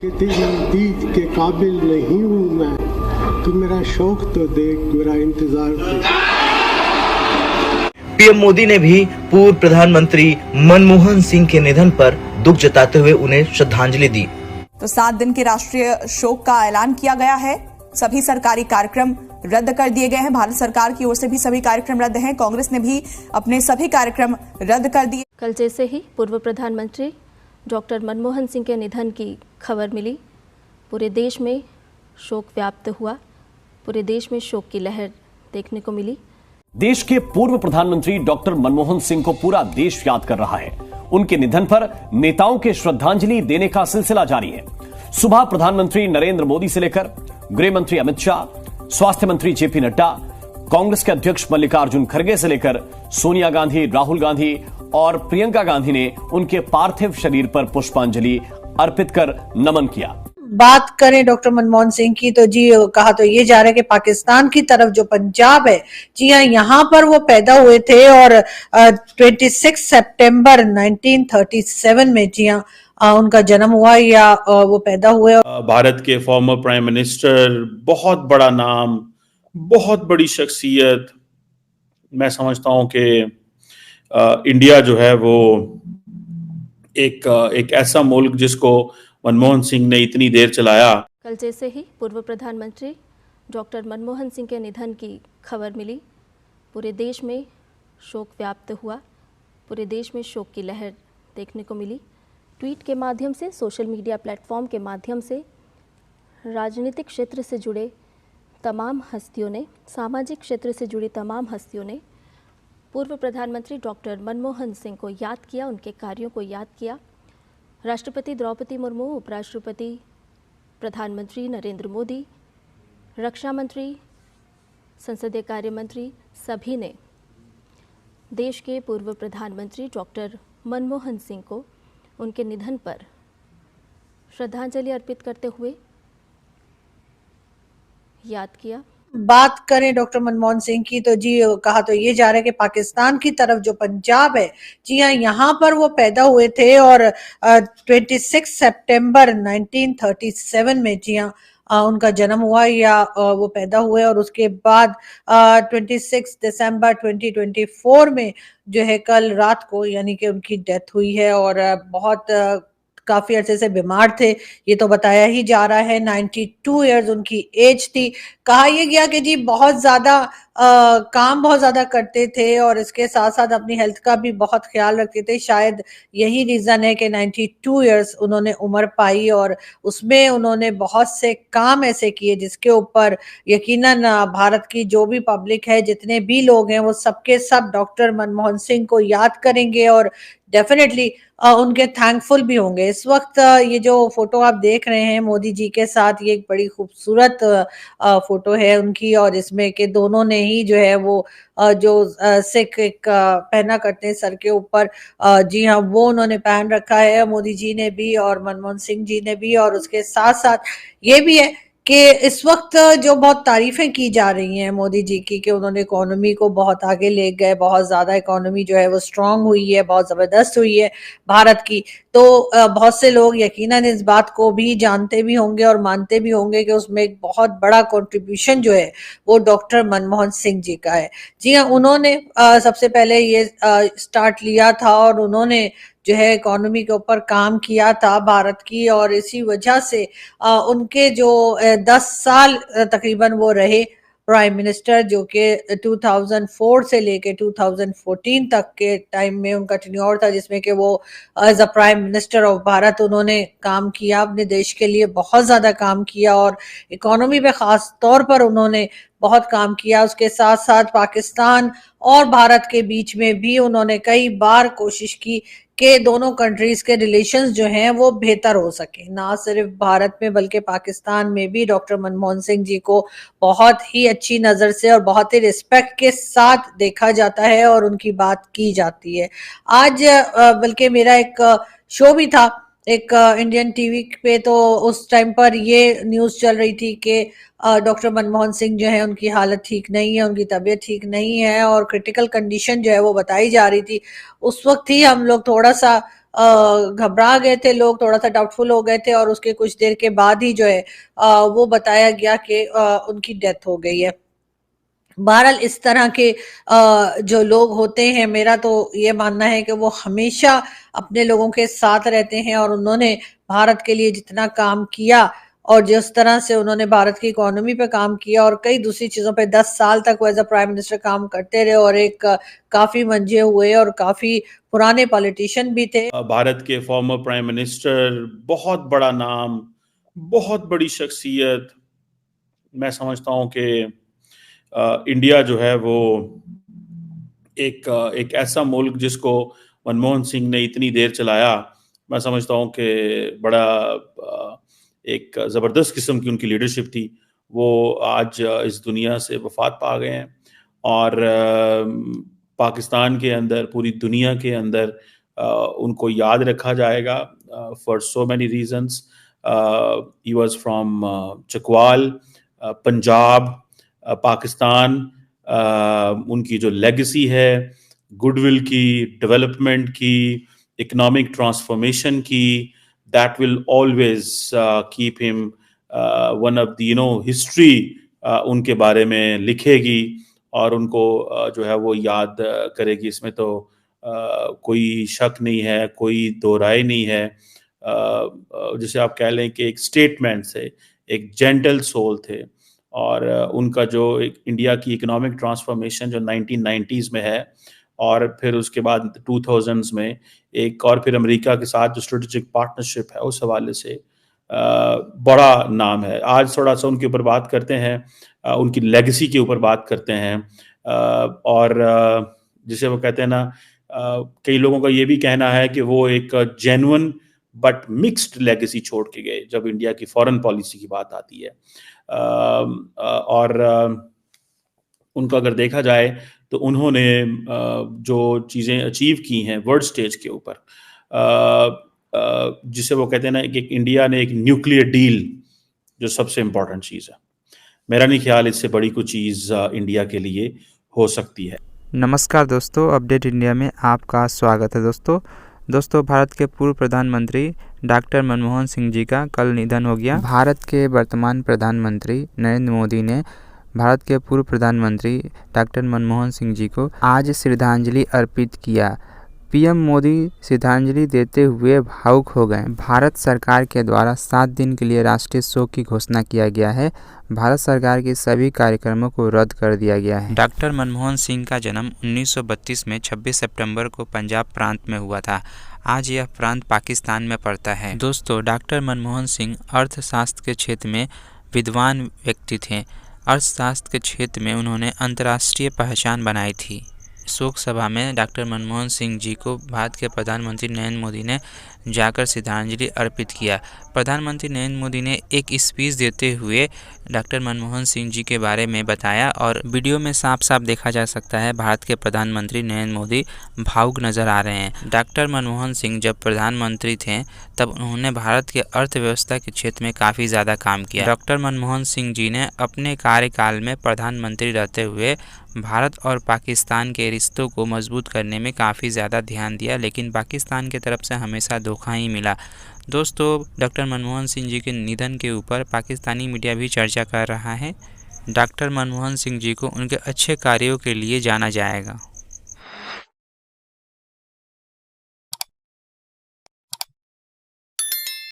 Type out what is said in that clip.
दीद के काबिल नहीं हूँ मैं, तू मेरा शौक तो देख, मेरा इंतजार देख। पीएम मोदी ने भी पूर्व प्रधानमंत्री मनमोहन सिंह के निधन पर दुख जताते हुए उन्हें श्रद्धांजलि दी। तो 7 दिन के राष्ट्रीय शोक का ऐलान किया गया है। सभी सरकारी कार्यक्रम रद्द कर दिए गए हैं। भारत सरकार की ओर से भी सभी कार्यक्रम रद्द हैं। कांग्रेस ने भी अपने सभी कार्यक्रम रद्द कर दिए। कल जैसे ही पूर्व प्रधानमंत्री डॉक्टर मनमोहन सिंह के निधन की खबर मिली, पूरे देश में शोक व्याप्त हुआ। पूरे देश में शोक की लहर देखने को मिली। देश के पूर्व प्रधानमंत्री डॉक्टर मनमोहन सिंह को पूरा देश याद कर रहा है। उनके निधन पर नेताओं के श्रद्धांजलि देने का सिलसिला जारी है। सुबह प्रधानमंत्री नरेंद्र मोदी से लेकर गृह मंत्री अमित शाह, स्वास्थ्य मंत्री जेपी नड्डा, कांग्रेस के अध्यक्ष मल्लिकार्जुन खड़गे से लेकर सोनिया गांधी, राहुल गांधी और प्रियंका गांधी ने उनके पार्थिव शरीर पर पुष्पांजलि अर्पित कर नमन किया। बात करें डॉक्टर मनमोहन सिंह की तो जी कहा तो ये जा रहा है कि पाकिस्तान की तरफ जो पंजाब है, जी हाँ, यहाँ पर वो पैदा हुए थे और 26 सितंबर 1937 में जी हाँ उनका जन्म हुआ या वो पैदा हुए। भारत के फॉर्मर प्राइम मिनिस्टर, बहुत बड़ा नाम, बहुत बड़ी शख्सियत। मैं समझता हूं कि इंडिया जो है वो एक ऐसा मुल्क जिसको मनमोहन सिंह ने इतनी देर चलाया। कल जैसे ही पूर्व प्रधानमंत्री डॉक्टर मनमोहन सिंह के निधन की खबर मिली, पूरे देश में शोक व्याप्त हुआ। पूरे देश में शोक की लहर देखने को मिली। ट्वीट के माध्यम से, सोशल मीडिया प्लेटफॉर्म के माध्यम से राजनीतिक क्षेत्र से जुड़े तमाम हस्तियों ने, सामाजिक क्षेत्र से जुड़ी तमाम हस्तियों ने पूर्व प्रधानमंत्री डॉक्टर मनमोहन सिंह को याद किया, उनके कार्यों को याद किया। राष्ट्रपति द्रौपदी मुर्मू, उपराष्ट्रपति, प्रधानमंत्री नरेंद्र मोदी, रक्षा मंत्री, संसदीय कार्य मंत्री, सभी ने देश के पूर्व प्रधानमंत्री डॉक्टर मनमोहन सिंह को उनके निधन पर श्रद्धांजलि अर्पित करते हुए याद किया। बात करें डॉक्टर मनमोहन सिंह की तो जी कहा तो ये जा रहा है कि पाकिस्तान की तरफ जो पंजाब है, जी हाँ, यहाँ पर वो पैदा हुए थे और 26 सितंबर 1937 में जी हाँ उनका जन्म हुआ या वो पैदा हुए और उसके बाद 26 दिसंबर 2024 में जो है कल रात को यानी कि उनकी डेथ हुई है। और बहुत काफी अरसे से बीमार थे, ये तो बताया ही जा रहा है। 92 इयर्स उनकी एज थी। कहा यह गया कि जी बहुत ज्यादा काम बहुत ज्यादा करते थे और इसके साथ साथ अपनी हेल्थ का भी बहुत ख्याल रखते थे। शायद यही रीजन है कि 92 इयर्स उन्होंने उम्र पाई और उसमें उन्होंने बहुत से काम ऐसे किए जिसके ऊपर यकीनन भारत की जो भी पब्लिक है, जितने भी लोग हैं, वो सबके सब डॉक्टर मनमोहन सिंह को याद करेंगे और डेफिनेटली उनके थैंकफुल भी होंगे। इस वक्त ये जो फोटो आप देख रहे हैं मोदी जी के साथ, ये एक बड़ी खूबसूरत फोटो है उनकी और इसमें के दोनों ने ही जो है वो जो सिख एक पहना करते हैं सर के ऊपर, जी हाँ, वो उन्होंने पहन रखा है, मोदी जी ने भी और मनमोहन सिंह जी ने भी। और उसके साथ साथ ये भी है कि इस वक्त जो बहुत तारीफें की जा रही हैं मोदी जी की कि उन्होंने इकोनॉमी को बहुत आगे ले गए, बहुत ज्यादा इकोनॉमी जो है वो स्ट्रांग हुई है, बहुत जबरदस्त हुई है भारत की। तो बहुत से लोग यकीनन इस बात को भी जानते भी होंगे और मानते भी होंगे कि उसमें एक बहुत बड़ा कंट्रीब्यूशन जो है वो डॉक्टर मनमोहन सिंह जी का है। जी हाँ, उन्होंने सबसे पहले ये स्टार्ट लिया था और उन्होंने जो है इकोनॉमी के ऊपर काम किया था भारत की और इसी वजह से उनके जो 10 साल तकरीबन वो रहे प्राइम मिनिस्टर, जो कि 2004 से लेके 2014 तक के टाइम में उनका टेन्योर था, जिसमें कि वो as a prime minister of Bharat उन्होंने काम किया, अपने देश के लिए बहुत ज्यादा काम किया और इकोनॉमी पे खास तौर पर उन्होंने बहुत काम किया। उसके साथ साथ पाकिस्तान और भारत के बीच में भी उन्होंने कई बार कोशिश की कि दोनों कंट्रीज के रिलेशंस जो हैं वो बेहतर हो सके। ना सिर्फ भारत में बल्कि पाकिस्तान में भी डॉक्टर मनमोहन सिंह जी को बहुत ही अच्छी नजर से और बहुत ही रिस्पेक्ट के साथ देखा जाता है और उनकी बात की जाती है। आज बल्कि मेरा एक शो भी था एक इंडियन टीवी पे, तो उस टाइम पर ये न्यूज चल रही थी कि डॉक्टर मनमोहन सिंह जो है उनकी हालत ठीक नहीं है, उनकी तबीयत ठीक नहीं है और क्रिटिकल कंडीशन जो है वो बताई जा रही थी। उस वक्त ही हम लोग थोड़ा सा घबरा गए थे लोग, थोड़ा सा डाउटफुल हो गए थे और उसके कुछ देर के बाद ही जो है वो बताया गया कि उनकी डेथ हो गई है। बहरहाल इस तरह के जो लोग होते हैं, मेरा तो ये मानना है कि वो हमेशा अपने लोगों के साथ रहते हैं और उन्होंने भारत के लिए जितना काम किया और जिस तरह से उन्होंने भारत की इकोनॉमी पे काम किया और कई दूसरी चीज़ों पे 10 साल तक वो एज अ प्राइम मिनिस्टर काम करते रहे और एक काफ़ी मंजे हुए और काफ़ी पुराने पॉलिटिशियन भी थे। भारत के फॉर्मर प्राइम मिनिस्टर, बहुत बड़ा नाम, बहुत बड़ी शख्सियत। मैं समझता हूँ कि इंडिया जो है वो एक ऐसा मुल्क जिसको मनमोहन सिंह ने इतनी देर चलाया, मैं समझता हूँ कि बड़ा एक ज़बरदस्त किस्म की उनकी लीडरशिप थी। वो आज इस दुनिया से वफात पा गए हैं और पाकिस्तान के अंदर, पूरी दुनिया के अंदर उनको याद रखा जाएगा for so many reasons. He was from Chakwal, Punjab, Pakistan. उनकी जो लेगेसी है गुडविल की, डेवलपमेंट की, इकोनॉमिक ट्रांसफॉर्मेशन की, that will always keep him one of the history उनके बारे में लिखेगी और उनको जो है वो याद करेगी। इसमें तो कोई शक नहीं है, कोई दो राय नहीं है। जिसे आप कह लें कि एक स्टेटमेंट से, एक जेंटल सोल थे और उनका जो एक इंडिया की इकोनॉमिक ट्रांसफॉर्मेशन जो 1990s में है और फिर उसके बाद 2000s में एक और फिर अमेरिका के साथ जो स्ट्रेटेजिक पार्टनरशिप है उस हवाले से बड़ा नाम है। आज थोड़ा सा उनके ऊपर बात करते हैं, उनकी लेगेसी के ऊपर बात करते हैं और जिसे वो कहते हैं ना, कई लोगों का ये भी कहना है कि वो एक जेन्युइन बट मिक्स्ड लेगेसी छोड़ के गए जब इंडिया की फॉरेन पॉलिसी की बात आती है। और उनका अगर देखा जाए तो उन्होंने जो चीज़ें अचीव की हैं वर्ल्ड स्टेज के ऊपर, जिसे वो कहते हैं ना कि इंडिया ने एक न्यूक्लियर डील जो सबसे इम्पोर्टेंट चीज़ है, मेरा नहीं ख्याल इससे बड़ी कोई चीज़ इंडिया के लिए हो सकती है। नमस्कार दोस्तों, अपडेट इंडिया में आपका स्वागत है। दोस्तों भारत के पूर्व प्रधानमंत्री डॉक्टर मनमोहन सिंह जी का कल निधन हो गया। भारत के वर्तमान प्रधानमंत्री नरेंद्र मोदी ने भारत के पूर्व प्रधानमंत्री डॉक्टर मनमोहन सिंह जी को आज श्रद्धांजलि अर्पित किया। पीएम मोदी श्रद्धांजलि देते हुए भावुक हो गए। भारत सरकार के द्वारा 7 दिन के लिए राष्ट्रीय शोक की घोषणा किया गया है। भारत सरकार के सभी कार्यक्रमों को रद्द कर दिया गया है। डॉक्टर मनमोहन सिंह का जन्म 1932 में 26 सितंबर को पंजाब प्रांत में हुआ था। आज यह प्रांत पाकिस्तान में पड़ता है। दोस्तों डॉक्टर मनमोहन सिंह अर्थशास्त्र के क्षेत्र में विद्वान व्यक्ति थे। अर्थशास्त्र के क्षेत्र में उन्होंने अंतर्राष्ट्रीय पहचान बनाई थी। शोक सभा में डॉक्टर मनमोहन सिंह जी को भारत के प्रधानमंत्री नरेंद्र मोदी ने जाकर श्रद्धांजलि अर्पित किया। प्रधानमंत्री नरेंद्र मोदी ने एक स्पीच देते हुए डॉक्टर मनमोहन सिंह जी के बारे में बताया और वीडियो में साफ साफ देखा जा सकता है भारत के प्रधानमंत्री नरेंद्र मोदी भावुक नजर आ रहे हैं। डॉक्टर मनमोहन सिंह जब प्रधानमंत्री थे तब उन्होंने भारत के अर्थव्यवस्था के क्षेत्र में काफ़ी ज़्यादा काम किया। डॉक्टर मनमोहन सिंह जी ने अपने कार्यकाल में प्रधानमंत्री रहते हुए भारत और पाकिस्तान के रिश्तों को मजबूत करने में काफ़ी ज़्यादा ध्यान दिया, लेकिन पाकिस्तान की तरफ से हमेशा धोखा ही मिला। दोस्तों डॉक्टर मनमोहन सिंह जी के निधन के ऊपर पाकिस्तानी मीडिया भी चर्चा कर रहा है। डॉक्टर मनमोहन सिंह जी को उनके अच्छे कार्यों के लिए जाना जाएगा।